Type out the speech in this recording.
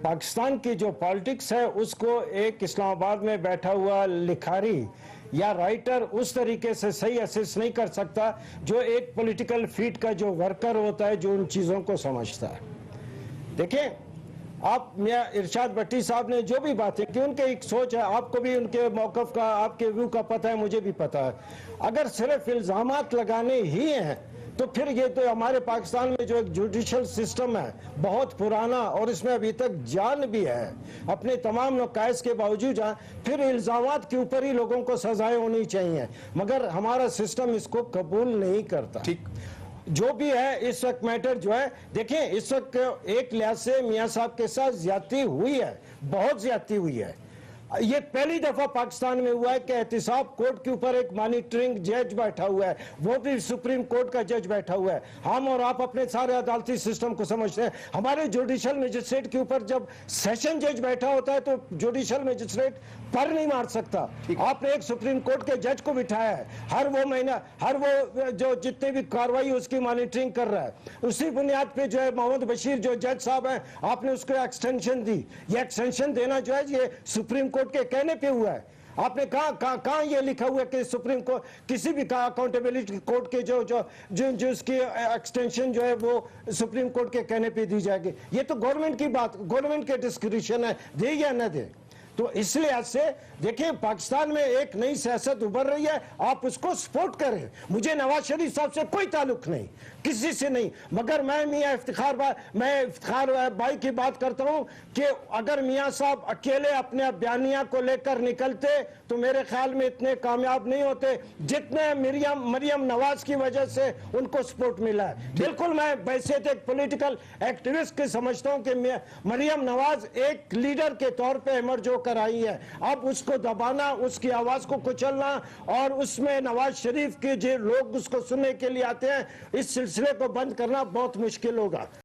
पाकिस्तान की जो पॉलिटिक्स है उसको एक इस्लामाबाद में बैठा हुआ लिखारी या राइटर उस तरीके से सही असेस नहीं कर सकता जो एक पॉलिटिकल फील्ड का जो वर्कर होता है, जो उन चीज़ों को समझता है। देखिए, आप मियां इरशाद भट्टी साहब ने जो भी बातें की, उनके एक सोच है, आपको भी उनके मौक़िफ़ का, आपके व्यू का पता है, मुझे भी पता है। अगर सिर्फ इल्ज़ामात लगाने ही हैं तो फिर ये तो हमारे पाकिस्तान में जो एक जुडिशल सिस्टम है बहुत पुराना और इसमें अभी तक जान भी है, अपने तमाम नकाइस के बावजूद फिर इल्ज़ामात के ऊपर ही लोगों को सजाएं होनी चाहिए, मगर हमारा सिस्टम इसको कबूल नहीं करता। ठीक, जो भी है इस वक्त मैटर जो है, देखें इस वक्त एक लिहाज से मियां साहब के साथ ज्यादती हुई है, बहुत ज्यादती हुई है। ये पहली दफा पाकिस्तान में हुआ है कि एहतिसाब कोर्ट के ऊपर एक मॉनिटरिंग जज बैठा हुआ है, वो भी सुप्रीम कोर्ट का जज बैठा हुआ है। हम और आप अपने सारे अदालती सिस्टम को समझते हैं, हमारे जुडिशल मजिस्ट्रेट के ऊपर जब सेशन जज बैठा होता है तो जुडिशल मजिस्ट्रेट पर नहीं मार सकता। आपने एक सुप्रीम कोर्ट के जज को बिठाया है, हर वो महीना, हर वो जो जितने भी कार्रवाई उसकी मॉनिटरिंग कर रहा है, उसी बुनियाद पे जो है मोहम्मद बशीर जो जज साहब हैं, आपने उसको एक्सटेंशन दी। ये एक्सटेंशन देना जो है ये सुप्रीम कोर्ट के कहने पे हुआ है। आपने कहां ये लिखा हुआ है कि सुप्रीम कोर्ट किसी भी अकाउंटेबिलिटी कोर्ट के जो उसकी एक्सटेंशन जो है वो सुप्रीम कोर्ट के कहने पे दी जाएगी? ये तो गवर्नमेंट की बात, गवर्नमेंट के डिस्क्रिशन है, दे या न दे। तो इसलिए आज से देखिए पाकिस्तान में एक नई सियासत उभर रही है, आप उसको सपोर्ट करें। मुझे नवाज शरीफ साहब से कोई ताल्लुक नहीं, किसी से नहीं, मगर मैं मियां इफ्तिखार भाई की बात करता हूं कि अगर मियां साहब अकेले अपने बयानिया को लेकर निकलते तो मेरे ख्याल में इतने कामयाब नहीं होते जितने मरियम नवाज की वजह से उनको सपोर्ट मिला है। बिल्कुल मैं वैसे तो एक पॉलिटिकल एक्टिविस्ट के समझता हूं कि मरियम नवाज एक लीडर के तौर पे इमर्ज होकर आई है। अब उसको दबाना, उसकी आवाज को कुचलना और उसमें नवाज शरीफ के जो लोग उसको सुनने के लिए आते हैं, इस सिलसिले को बंद करना बहुत मुश्किल होगा।